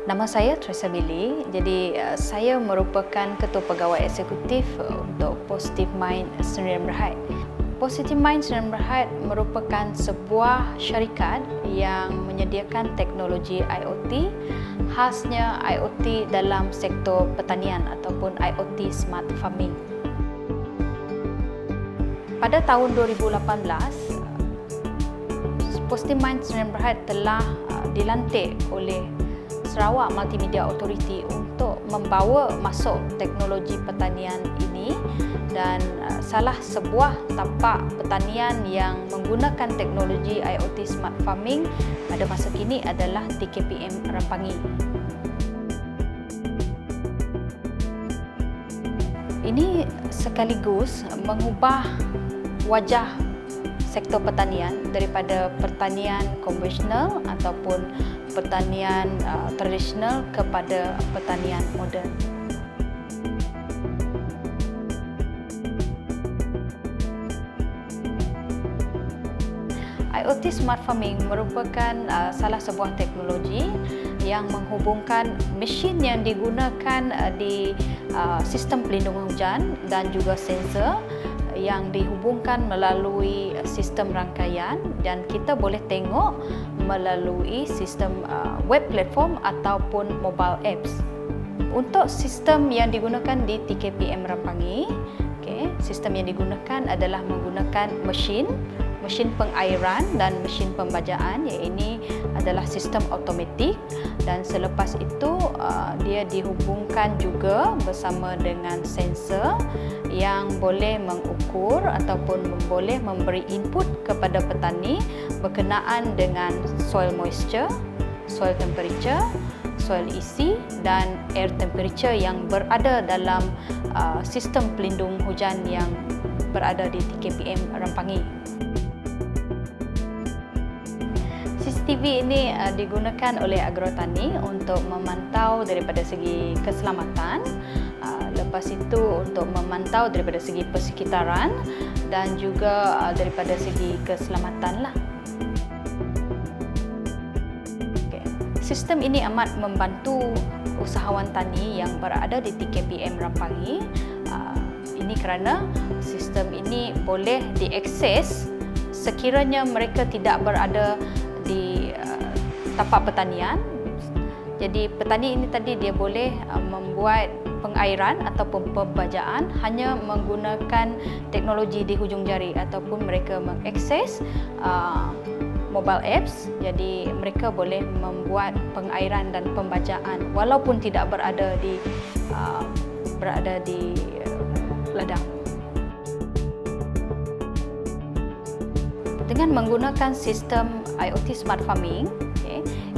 Nama saya Teresa Billy. Jadi saya merupakan Ketua Pegawai Eksekutif untuk Positive Mind Sdn Bhd. Positive Mind Sdn Bhd merupakan sebuah syarikat yang menyediakan teknologi IoT, khasnya IoT dalam sektor pertanian ataupun IoT Smart Farming. Pada tahun 2018, Positive Mind Sdn Bhd telah dilantik oleh Sarawak Multimedia Authority untuk membawa masuk teknologi pertanian ini, dan salah sebuah tapak pertanian yang menggunakan teknologi IoT Smart Farming pada masa kini adalah TKPM Rampangi. Ini sekaligus mengubah wajah sektor pertanian daripada pertanian konvensional ataupun pertanian tradisional kepada pertanian moden. IoT Smart Farming merupakan salah sebuah teknologi yang menghubungkan mesin yang digunakan di sistem pelindungan hujan dan juga sensor yang dihubungkan melalui sistem rangkaian, dan kita boleh tengok melalui sistem web platform ataupun mobile apps. Untuk sistem yang digunakan di TKPM Rampangi, sistem yang digunakan adalah menggunakan mesin pengairan dan mesin pembajaan, yang ini adalah sistem automatik, dan selepas itu dia dihubungkan juga bersama dengan sensor yang boleh mengukur ataupun boleh memberi input kepada petani berkenaan dengan soil moisture, soil temperature, soil isi dan air temperature yang berada dalam sistem pelindung hujan yang berada di TKPM Rampangi. CCTV ini digunakan oleh agrotani untuk memantau daripada segi keselamatan, lepas itu untuk memantau daripada segi persekitaran dan juga daripada segi keselamatan lah. Sistem ini amat membantu usahawan tani yang berada di TKPM Rampangi. Ini kerana sistem ini boleh diakses sekiranya mereka tidak berada di tapak pertanian. Jadi petani ini tadi dia boleh membuat pengairan ataupun pembajaan hanya menggunakan teknologi di hujung jari, ataupun mereka mengakses mobile apps. Jadi mereka boleh membuat pengairan dan pembajaan walaupun tidak berada di ladang. Dengan menggunakan sistem IoT Smart Farming,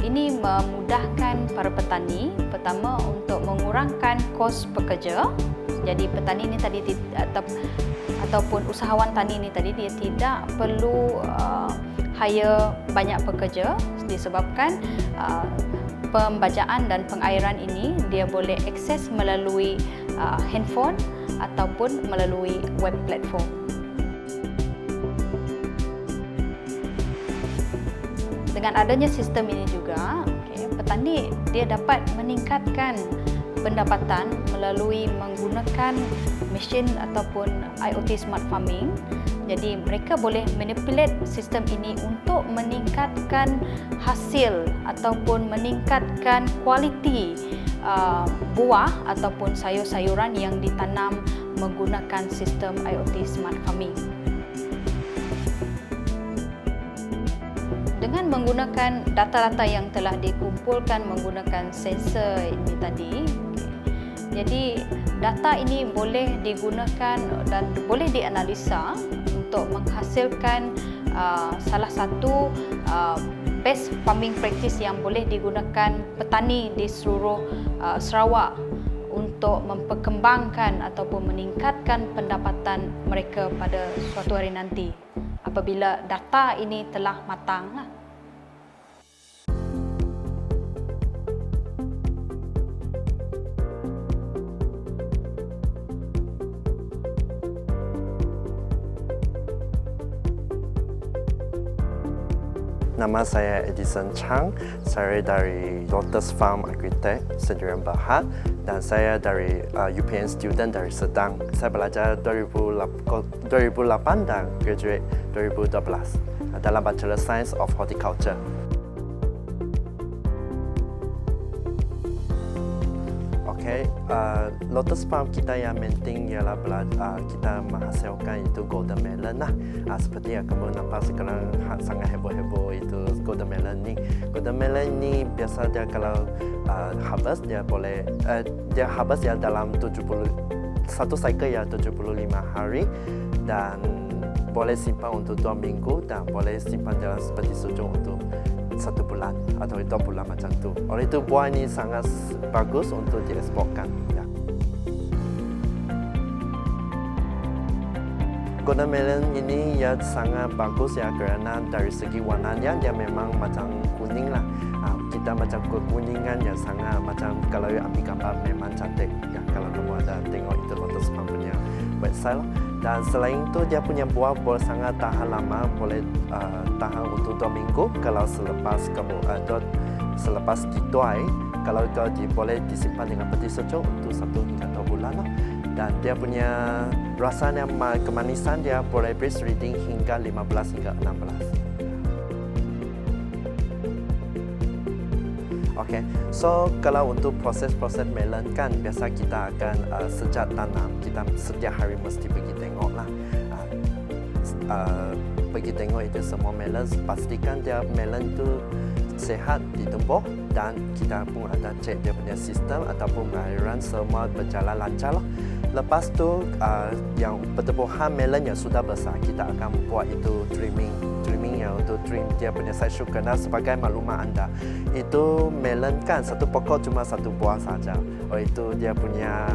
ini memudahkan para petani, pertama untuk mengurangkan kos pekerja. Jadi petani ini tadi ataupun usahawan tani ini tadi dia tidak perlu hire banyak pekerja, disebabkan pembajaan dan pengairan ini dia boleh akses melalui handphone ataupun melalui web platform. Dengan adanya sistem ini juga, petani dia dapat meningkatkan pendapatan melalui menggunakan mesin ataupun IoT Smart Farming. Jadi mereka boleh manipulate sistem ini untuk meningkatkan hasil ataupun meningkatkan kualiti buah ataupun sayur-sayuran yang ditanam menggunakan sistem IoT Smart Farming. Dengan menggunakan data-data yang telah dikumpulkan menggunakan sensor ini tadi, jadi data ini boleh digunakan dan boleh dianalisa untuk menghasilkan salah satu best farming practice yang boleh digunakan petani di seluruh Sarawak untuk memperkembangkan ataupun meningkatkan pendapatan mereka pada suatu hari nanti apabila data ini telah matang. Nama saya Edison Chang, saya dari Lotus Farm Agritech Sdn Bhd dan saya dari UPN student dari Sedang. Saya belajar 2008 dan graduate 2012 dalam Bachelor Science of Horticulture. Okay, Lotus Farm kita yang penting ialah kita menghasilkan itu golden melon lah. Seperti yang kamu nampak sekarang sangat heboh-heboh itu golden melon ni. Golden melon ni biasa dia kalau harvest dia boleh dia harvest ya dalam 70 satu cycle ya 75 hari dan boleh simpan untuk 2 minggu dan boleh simpan dalam seperti sujung untuk 1 bulan atau 2 bulan macam tu. Oleh itu buah ini sangat bagus untuk dieksporkan. Ya. Golden melon ini ya sangat bagus ya kerana dari segi warnanya dia memang macam kuning lah. Kita macam kekuningan yang sangat macam kalau ambil gambar memang cantik. Ya kalau kamu ada tengok itu Lotus Farm punya website lah. Dan selain itu dia punya buah boleh sangat tahan lama, boleh tahan untuk 2 minggu kalau selepas kamu selepas dituai, kalau boleh disimpan dengan peti sejuk untuk 1 hingga 2 bulan lah. Dan dia punya rasanya kemanisan dia boleh base reading hingga 15 hingga 16. Okay, so kalau untuk proses-proses melon kan biasa kita akan sejak tanam kita setiap hari mesti pergi tengok lah, pergi tengok itu semua melon, pastikan dia melon itu sehat ditumbuh dan kita pun ada cek dia punya sistem ataupun pengairan semua berjalan lancar lah. Lepas tu yang pertumbuhan melon yang sudah besar kita akan buat itu trimming yang untuk trim dia punya size kerana sebagai maklumat anda itu melon kan satu pokok cuma 1 buah saja. Oleh itu dia punya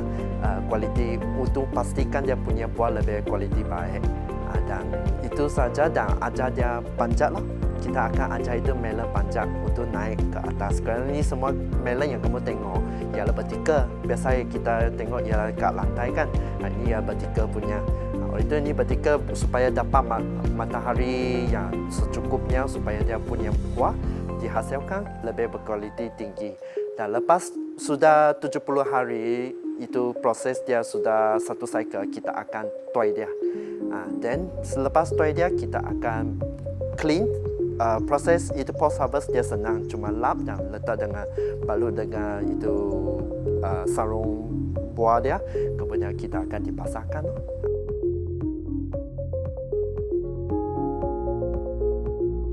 kualiti untuk pastikan dia punya buah lebih kualiti baik dan itu saja dan ajar dia panjat lah. Kita akan ajar itu melon panjat untuk naik ke atas kerana ini semua melon yang kamu tengok ialah vertikal. Biasa kita tengok ialah kat lantai kan, ini ialah vertikal punya. Oleh itu ini vertikal supaya dapat matahari yang secukupnya supaya dia punya buah dihasilkan lebih berkualiti tinggi. Dan lepas sudah 70 hari itu proses dia sudah 1 cycle kita akan tuai dia. Dan selepas tuai dia kita akan clean. Proses itu post harvest dia senang, cuma lap dan letak dengan balut dengan itu sarung buah dia, kemudian kita akan dipasarkan.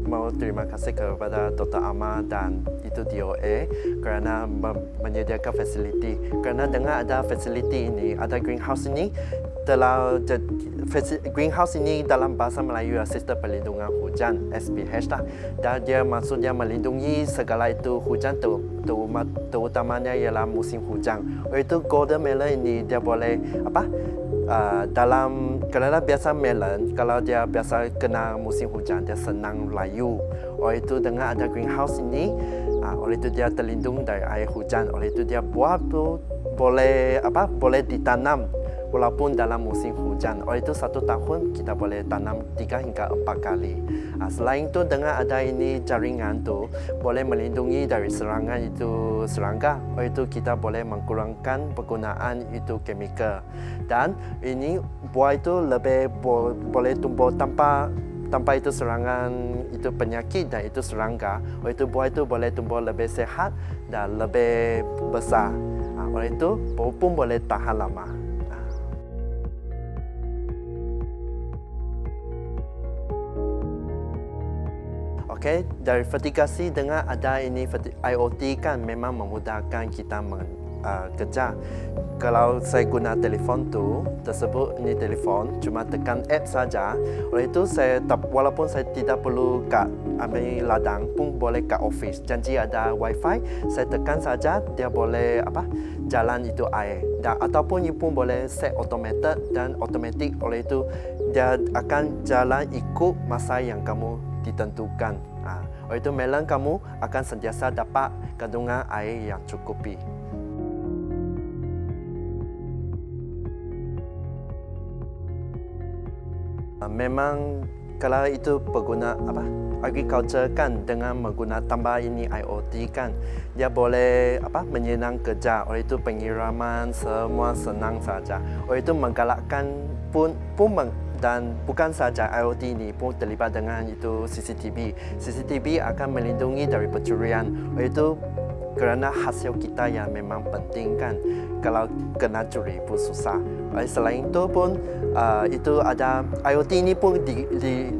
Mau terima kasih kepada Dr. Amar dan itu DOA kerana menyediakan fasiliti. Kerana dengan ada fasiliti ini, ada greenhouse ini, greenhouse ini dalam bahasa Melayu Sistem Perlindungan Hujan SPH lah. Dan dia maksudnya melindungi segala itu hujan terutamanya ialah musim hujan. Itu golden melon ini dia boleh kerana biasa melon kalau dia biasa kena musim hujan dia senang layu. Oleh itu dengan ada greenhouse ini oleh itu dia terlindung dari air hujan. Oleh itu dia buah tu boleh ditanam walaupun dalam musim hujan. Oleh itu 1 tahun kita boleh tanam 3 hingga 4 kali. Selain itu dengan ada ini jaringan tu boleh melindungi dari serangan itu serangga. Oleh itu kita boleh mengurangkan penggunaan itu chemical. Dan ini buah itu lebih boleh tumbuh tanpa itu serangan itu penyakit dan itu serangga. Oleh itu buah itu boleh tumbuh lebih sehat dan lebih besar. Oleh itu buah pun boleh tahan lama. Okay, dari vertikasi dengan ada ini IoT kan memang memudahkan kita kerja. Kalau saya guna telefon tu tersebut ini telefon cuma tekan app saja. Oleh itu walaupun saya tidak perlu ambil ladang pun boleh kat office. Janji ada wifi, saya tekan saja dia boleh jalan itu air. Dan ataupun you pun boleh set automated dan automatic. Oleh itu dia akan jalan ikut masa yang kamu ditentukan. Oleh itu melon kamu akan sentiasa dapat kandungan air yang cukupi. Memang kalau itu pengguna agriculture kan dengan menggunakan tambah ini IoT kan, dia boleh menyenang kerja. Oleh itu pengiriman semua senang saja. Oleh itu menggalakkan dan bukan saja IoT ini pun terlibat dengan itu CCTV. CCTV akan melindungi dari pencurian. Oleh itu kerana hasil kita yang memang penting kan, kalau kena curi pun susah. Selain itu pun itu ada IoT ini pun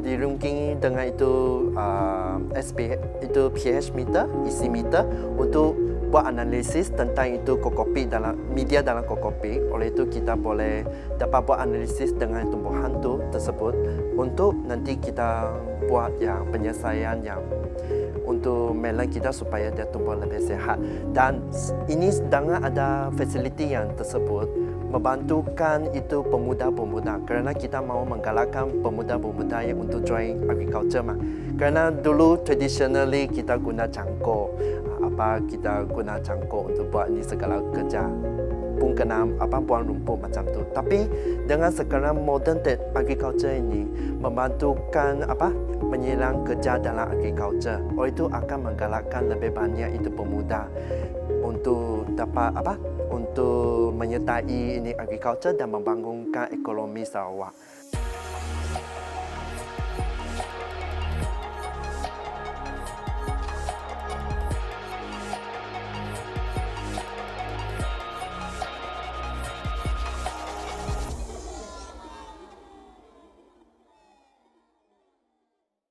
dirungkingi dengan itu itu pH meter, isi meter untuk buat analisis tentang itu kokopit dalam media dalam kokopit. Oleh itu kita boleh dapat buat analisis dengan tumbuhan tu tersebut untuk nanti kita buat yang penyelesaian yang untuk melon kita supaya dia tumbuh lebih sehat. Dan ini dengan ada fasiliti yang tersebut membantukan itu pemuda-pemuda, kerana kita mahu menggalakkan pemuda-pemuda yang untuk join agriculture mah. Kerana dulu traditionally kita guna cangkul, kita guna cangkul untuk buat ni segala kerja, pun kena buang rumput macam tu. Tapi dengan sekarang modern agriculture ini membantukan menyilang kerja dalam agriculture. Oleh itu akan menggalakkan lebih banyak itu pemuda untuk dapat untuk menyertai ini agriculture dan membangunkan ekonomi Sarawak.